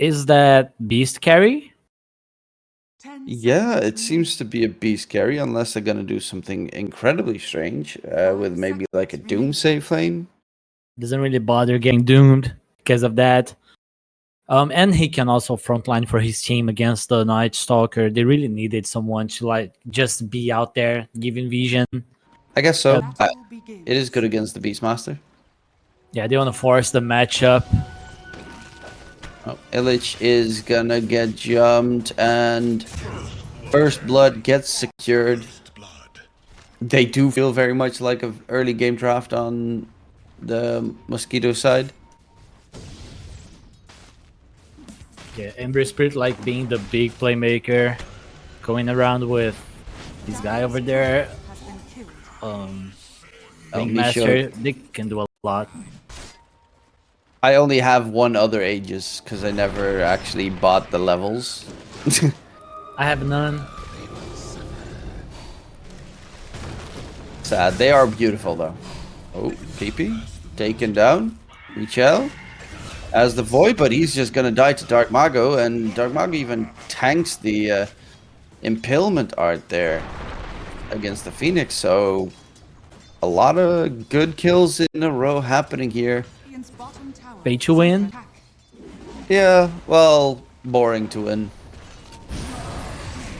Is that beast carry? Yeah, it seems to be a beast carry, unless they're gonna do something incredibly strange with maybe like a doomsay flame. Doesn't really bother getting doomed because of that. And he can also frontline for his team against the Night Stalker. They really needed someone to like just be out there giving vision. I guess so. It is good against the Beastmaster. Yeah, they want to force the matchup. Oh, Illich is gonna get jumped, and first blood gets secured. They do feel very much like an early game draft on the Mosquito side. Yeah, Ember Spirit like being the big playmaker, going around with this guy over there. Ringmaster, they can do a lot. I only have one other Aegis because I never actually bought the levels. I have none. Sad. They are beautiful though. Oh, PP taken down. Michel as the Void, but he's just gonna die to Dark Mago, and Dark Mago even tanks the impalement art there against the Phoenix. So a lot of good kills in a row happening here. Pay to win? Yeah, well, boring to win.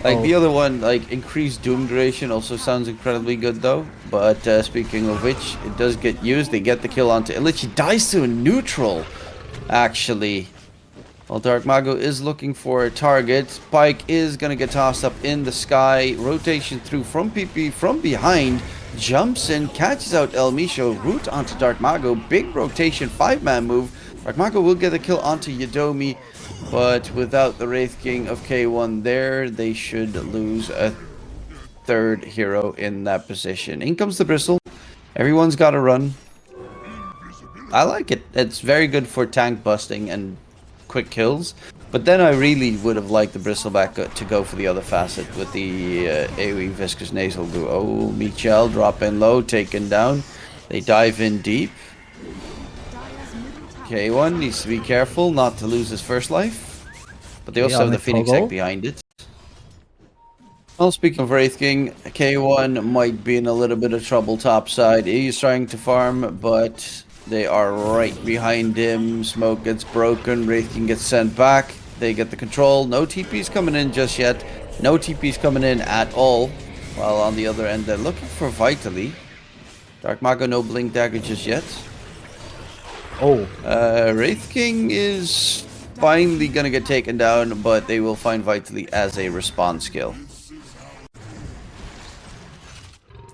Like the other one, like increased doom duration also sounds incredibly good though. But speaking of which, it does get used. They get the kill onto Illich. He dies to a neutral, actually. While Dark Mago is looking for a target, Spike is gonna get tossed up in the sky. Rotation through from PP from behind. Jumps in, catches out El Misho, root onto Dark Mago. Big rotation, 5-man move. Dark Mago will get a kill onto Yadomi. But without the Wraith King of K1 there, they should lose a third hero in that position. In comes the Bristle. Everyone's got to run. I like it. It's very good for tank busting and quick kills. But then I really would have liked the Bristleback to go for the other facet with the AoE Viscous Nasal Goo. Oh, Michel drop in low, taken down. They dive in deep. K1 needs to be careful not to lose his first life. But they also have the Phoenix Egg behind it. Well, speaking of Wraith King, K1 might be in a little bit of trouble topside. He's trying to farm, but they are right behind him. Smoke gets broken. Wraith King gets sent back. They get the control. No TP's coming in just yet. No TP's coming in at all. While on the other end, they're looking for Vitally. Dark Mago, no Blink Dagger just yet. Oh. Wraith King is finally gonna get taken down, but they will find Vitally as a respawn skill.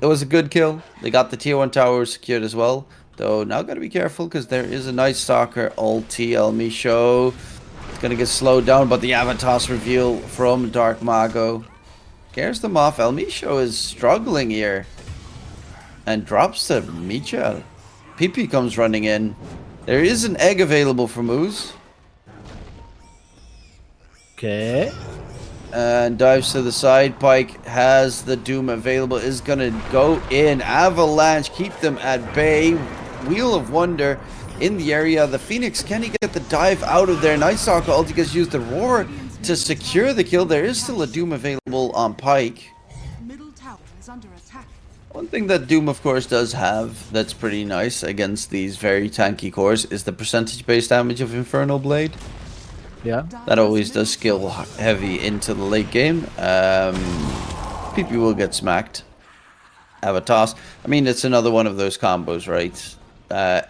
It was a good kill. They got the tier 1 tower secured as well. Though now gotta be careful because there is a Night Stalker ulti. El Misho. It's gonna get slowed down, but the Avatos reveal from Dark Mago scares them off. El Misho is struggling here. And drops to Michel. PP comes running in. There is an egg available for Moose. Okay. And dives to the side. Pike has the Doom available. Is going to go in. Avalanche. Keep them at bay. Wheel of Wonder in the area. The Phoenix. Can he get the dive out of there? Night Stalker ulti gets used the Roar to secure the kill. There is still a Doom available on Pike. Middle tower is under attack. One thing that Doom, of course, does have that's pretty nice against these very tanky cores is the percentage-based damage of Infernal Blade. Yeah. That always does skill heavy into the late game. PP will get smacked. Have a toss. I mean, it's another one of those combos, right?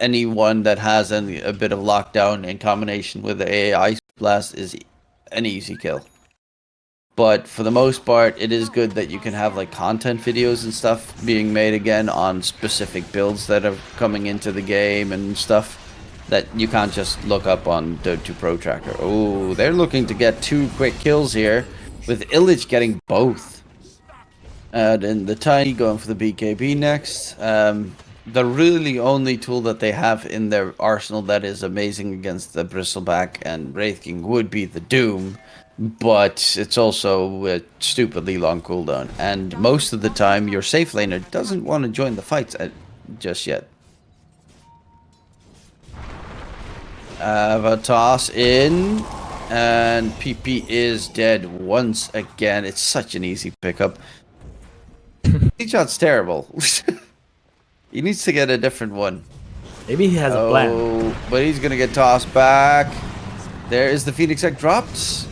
Anyone that has a bit of lockdown in combination with the AI blast is an easy kill. But for the most part, it is good that you can have like content videos and stuff being made again on specific builds that are coming into the game and stuff that you can't just look up on Dota 2 Pro Tracker. Oh, they're looking to get 2 quick kills here with Illich getting both. Then the Tiny going for the BKB next. The really only tool that they have in their arsenal that is amazing against the Bristleback and Wraith King would be the Doom. But it's also a stupidly long cooldown. And most of the time, your safe laner doesn't want to join the fights just yet. A toss in. And PP is dead once again. It's such an easy pickup. Shot's terrible. He needs to get a different one. Maybe he has a plan. But he's gonna get tossed back. There is the Phoenix Egg dropped.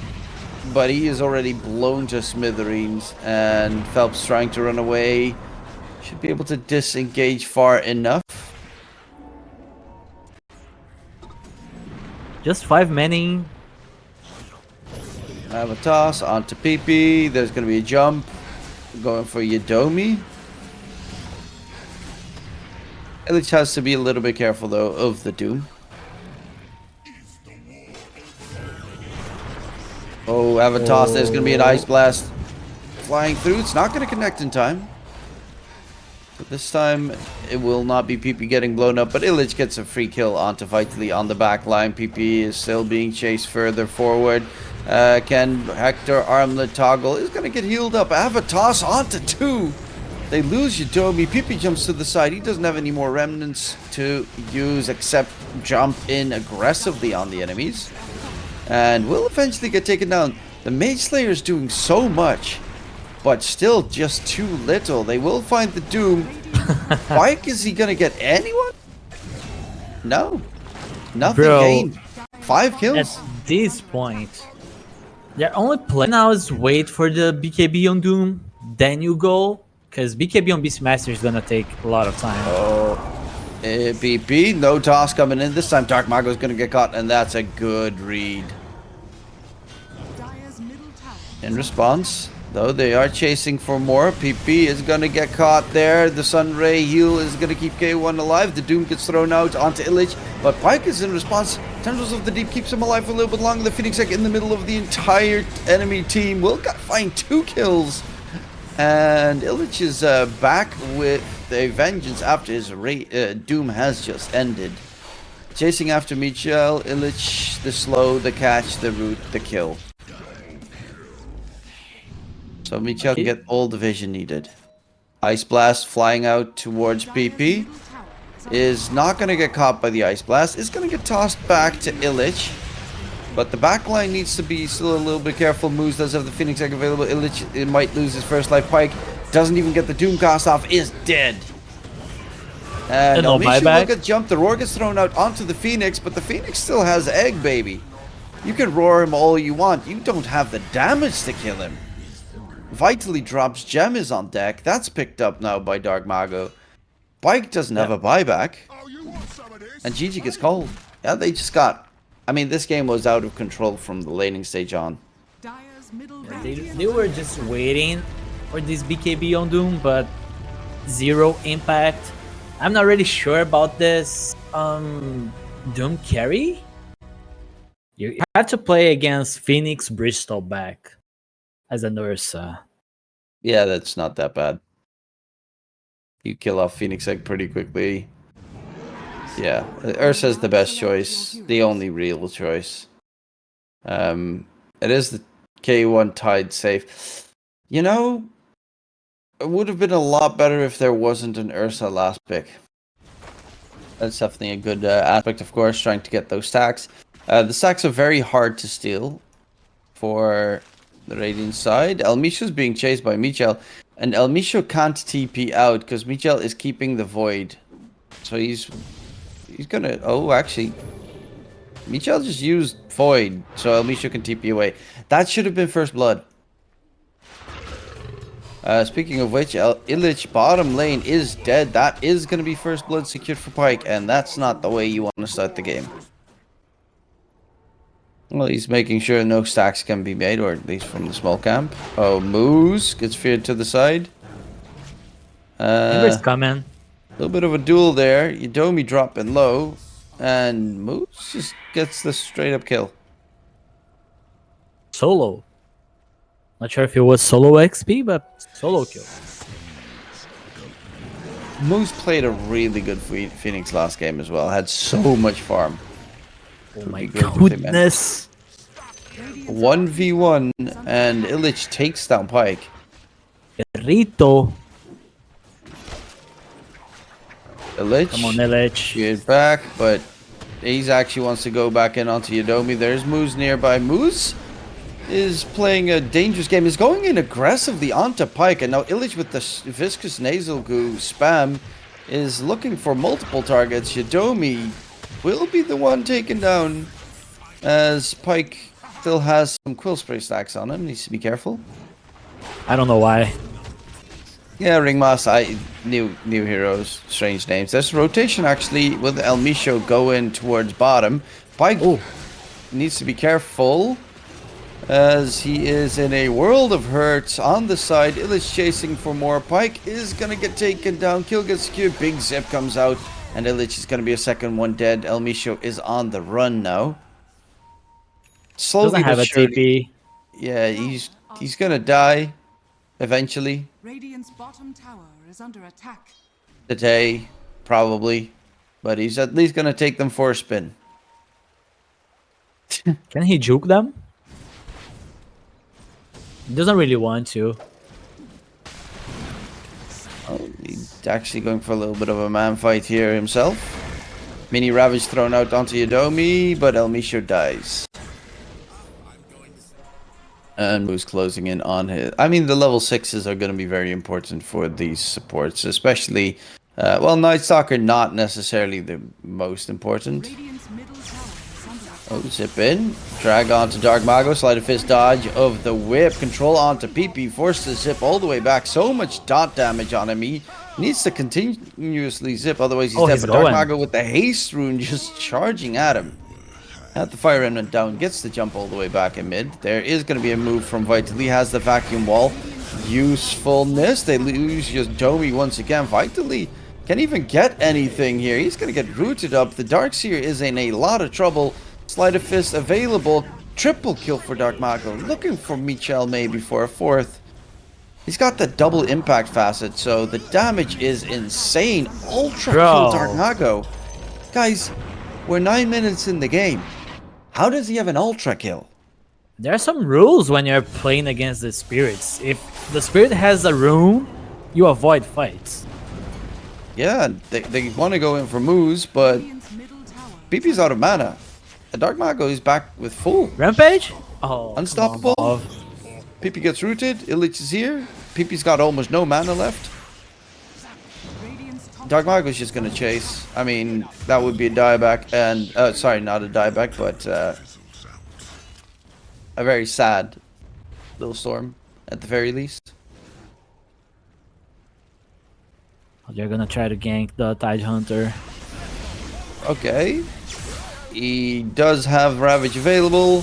But he is already blown to smithereens. And Phelps trying to run away. Should be able to disengage far enough. Just 5 many. Have a toss onto PP. There's going to be a jump. Going for Yadomi. Illich has to be a little bit careful, though, of the Doom. Oh, have a toss. There's going to be an Ice Blast flying through. It's not going to connect in time. But this time, it will not be PP getting blown up, but Illich gets a free kill onto Vitally on the back line. PP is still being chased further forward. Can Hector arm the toggle? Is going to get healed up. Have a toss onto 2. They lose Yadomi. PP jumps to the side. He doesn't have any more remnants to use except jump in aggressively on the enemies. And will eventually get taken down. The Mage Slayer is doing so much, but still just too little. They will find the Doom. Pyke, is he going to get anyone? No. Nothing gained. 5 kills. At this point, their only plan now is wait for the BKB on Doom, then you go, because BKB on Beastmaster is going to take a lot of time. BP, no toss coming in. This time Dark Mago is going to get caught, and that's a good read. Dire's middle tower. In response, though, they are chasing for more. PP is going to get caught there. The Sunray heal is going to keep K1 alive. The Doom gets thrown out onto Illich, but Pyke is in response. Tendrils of the Deep keeps him alive for a little bit longer. The Phoenix Egg in the middle of the entire enemy team will find 2 kills. And Illich is back with a vengeance after his Doom has just ended. Chasing after Michel, Illich, the slow, the catch, the root, the kill. So Michel can get all the vision needed. Ice Blast flying out towards PP. Is not going to get caught by the Ice Blast. Is going to get tossed back to Illich. But the backline needs to be still a little bit careful. Moose does have the Phoenix Egg available. Illich might lose his first life. Pyke doesn't even get the Doom cast off. Is dead. And no Misha will buyback. get jumped. The Roar gets thrown out onto the Phoenix. But the Phoenix still has Egg, baby. You can roar him all you want. You don't have the damage to kill him. Vitally drops Gem is on deck. That's picked up now by Dark Mago. Pyke doesn't have a buyback. And GG gets cold. Yeah, they just got... I mean, this game was out of control from the laning stage on. Dire's middle They were just waiting for this BKB on Doom, but 0 impact. I'm not really sure about this Doom carry. You have to play against Phoenix Bristol back as an Ursa. Yeah, that's not that bad. You kill off Phoenix Egg pretty quickly. Yeah, Ursa's the best choice. The only real choice. It is the K1 tied safe. You know, it would have been a lot better if there wasn't an Ursa last pick. That's definitely a good aspect, of course, trying to get those stacks. The stacks are very hard to steal for the Radiant side. El Misho's being chased by Michel, and El Misho can't TP out because Michel is keeping the Void. So he's gonna... Oh, actually, Michel just used Void, so El Misho can TP away. That should have been first blood. Speaking of which, Illich bottom lane is dead. That is going to be first blood secured for Pyke, and that's not the way you want to start the game. Well, he's making sure no stacks can be made, or at least from the small camp. Oh, Moose gets feared to the side. Timber's coming. A little bit of a duel there. Yadomi dropping low, and Moose just gets the straight up kill. Solo. Not sure if it was solo XP, but solo kill. Moose played a really good Phoenix last game as well. Had so much farm. Oh my goodness. 1v1 and Illich takes down Pyke. PERRITO. Illich. Come on, Illich. Get back, but He's actually wants to go back in onto Yodomi. There's Moose nearby. Moose is playing a dangerous game. He's going in aggressively onto Pyke. And now Illich with the viscous nasal goo spam is looking for multiple targets. Yodomi will be the one taken down, as Pyke still has some quill spray stacks on him. Needs to be careful. I don't know why. Yeah, Ringmas, new heroes, strange names. There's rotation actually with El Micho going towards bottom. Pyke needs to be careful, as he is in a world of hurt on the side. Illich chasing for more. Pyke is gonna get taken down. Kill gets secured. Big zip comes out, and Illich is gonna be a second one dead. El Micho is on the run now. Slowly Doesn't have but a surely. TP. Yeah, he's gonna die eventually. Radiant's bottom tower is under attack. Today, probably, but he's at least gonna take them for a spin. Can he juke them? He doesn't really want to. Oh, he's actually going for a little bit of a man fight here himself. Mini Ravage thrown out onto Yodomi, but El Micho dies. And Moose closing in on his... I mean, the level 6s are going to be very important for these supports, especially... well, Night Stalker not necessarily the most important. Radiant's middle tower is under attack. Oh, zip in. Drag onto Dark Mago. Sleight of Fist dodge of the whip. Control onto PP. Forced to zip all the way back. So much dot damage on him. He needs to continuously zip. Otherwise he's dead. He's But Dark going. Mago with the haste rune just charging at him. At the Fire Remnant down. Gets the jump all the way back in mid. There is going to be a move from Vitally. Has the vacuum wall. Usefulness. They lose Yodomi once again. Vitally can't even get anything here. He's going to get rooted up. The Darkseer is in a lot of trouble. Sleight of Fist available. Triple kill for Dark Mago. Looking for Michel maybe for a fourth. He's got the double impact facet, so the damage is insane. Ultra kill Dark Mago. Guys, we're 9 minutes in the game. How does he have an ultra kill? There are some rules when you're playing against the spirits. If the spirit has a rune, you avoid fights. Yeah, they want to go in for moves, but Radiant's middle tower. PP's out of mana. The Dark Mago is back with full. Rampage? Oh, come Unstoppable. on, PP gets rooted. Illich is here. PP's got almost no mana left. Radiant's top Dark Mago's just gonna chase. I mean, that would be a dieback, and sorry, not a dieback, but a very sad little storm at the very least. They're gonna try to gank the Tide Hunter. Okay, he does have Ravage available.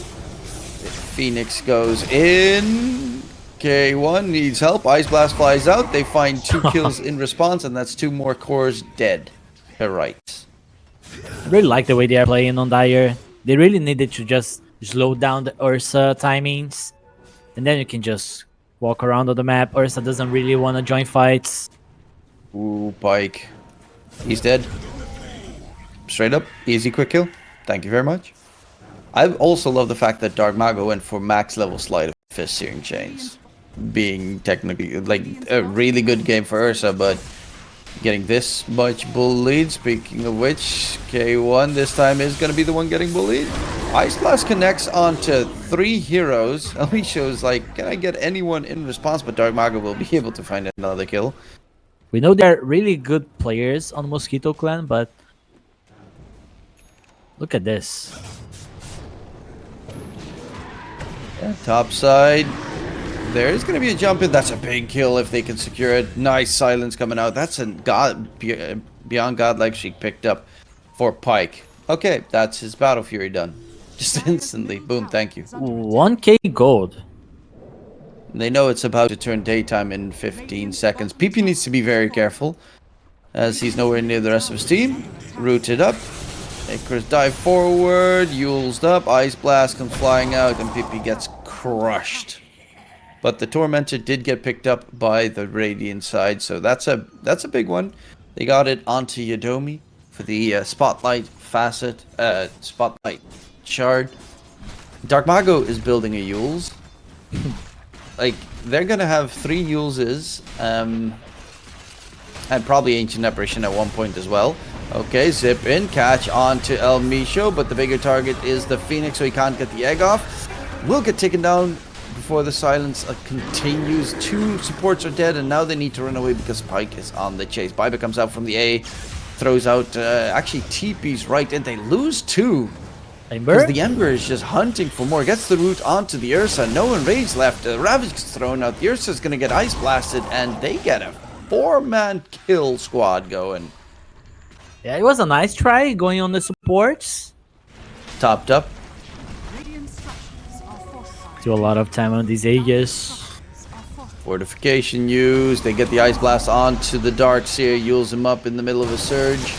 Phoenix goes in. K1 needs help. Ice Blast flies out. They find 2 kills in response, and that's 2 more cores dead. They're right. I really like the way they are playing on Dire. They really needed to just slow down the Ursa timings, and then you can just walk around on the map. Ursa doesn't really want to join fights. Ooh, Pyke. He's dead. Straight up. Easy quick kill. Thank you very much. I also love the fact that Dark Mago went for max level Sleight of Fist Searing Chains. Being technically like a really good game for Ursa, but getting this much bullied. Speaking of which, K1 this time is going to be the one getting bullied. Ice Blast connects onto 3 heroes. Alicia's like, can I get anyone in response? But Dark Mago will be able to find another kill. We know they're really good players on Mosquito Clan, but look at this. Top side. There's going to be a jump in. That's a big kill if they can secure it. Nice silence coming out. That's a beyond godlike Sheik picked up for Pyke. Okay, that's his Battle Fury done. Just instantly. Boom, thank you. 1k gold. They know it's about to turn daytime in 15 seconds. PP needs to be very careful, as he's nowhere near the rest of his team. Rooted up. Icarus dive forward. Yule's up. Ice Blast comes flying out, and PP gets crushed. But the Tormentor did get picked up by the Radiant side, so that's a big one. They got it onto Yodomi for the Spotlight Facet, Spotlight Shard. Dark Mago is building a Yule's. Like, they're gonna have 3 Yule's, and probably Ancient Apparition at one point as well. Okay, zip in, catch onto El Misho, but the bigger target is the Phoenix, so he can't get the egg off. Will get taken down before the silence continues. 2 supports are dead, and now they need to run away because Pyke is on the chase. Baiba comes out from the A, throws out, actually TP's right in. They lose 2. Because the Ember is just hunting for more. Gets the root onto the Ursa. No enrage left. Ravage gets thrown out. The Ursa's going to get ice blasted, and they get a 4-man kill squad going. Yeah, it was a nice try going on the supports. Topped up. Radiant structures are fortified. Do a lot of time on these Aegis. Fortification used. They get the ice blast onto the Dark Seer. Yules him up in the middle of a surge.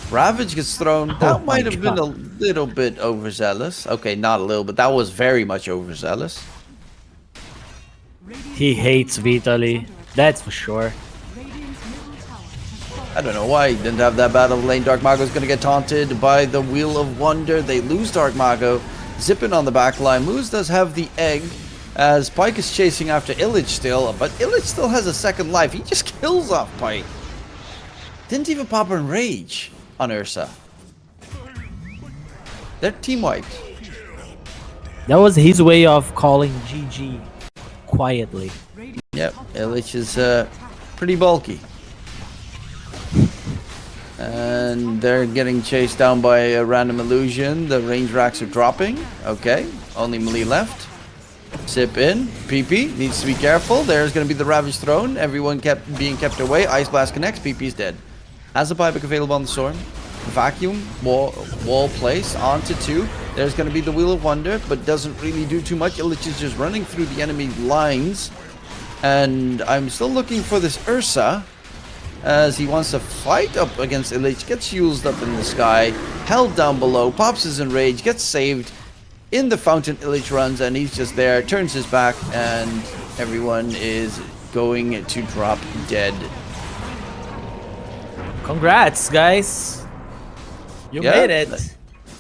Ravage gets thrown. That might have been a little bit overzealous. Okay, not a little, but that was very much overzealous. He hates Vitaly. That's for sure. I don't know why he didn't have that battle lane. Dark Mago is going to get taunted by the Wheel of Wonder. They lose Dark Mago. Zipping on the back line. Moose does have the egg as Pyke is chasing after Illich still, but Illich still has a second life. He just kills off Pyke. Didn't even pop in rage on Ursa. They're team wiped. That was his way of calling GG quietly. Yep, Illich is pretty bulky. And they're getting chased down by a random illusion. The range racks are dropping. Okay, only melee left. Zip in. PP needs to be careful. There's going to be the Ravage Throne. Everyone being kept away. Ice Blast connects. PP's dead. Has a buyback available on the Storm. Vacuum. Wall place. Onto 2. There's going to be the Wheel of Wonder, but doesn't really do too much. Illich is just running through the enemy lines. And I'm still looking for this Ursa, as he wants to fight up against Illich, gets used up in the sky, held down below, pops his enrage, gets saved. In the fountain, Illich runs, and he's just there, turns his back, and everyone is going to drop dead. Congrats, guys. You made it.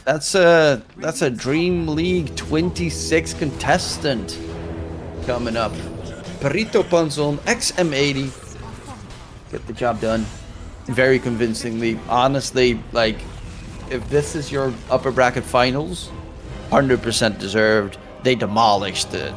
That's a DreamLeague 26 contestant coming up. PERRITO PANZON x M80. Get the job done very convincingly. Honestly, like, if this is your upper bracket finals, 100% deserved. They demolished the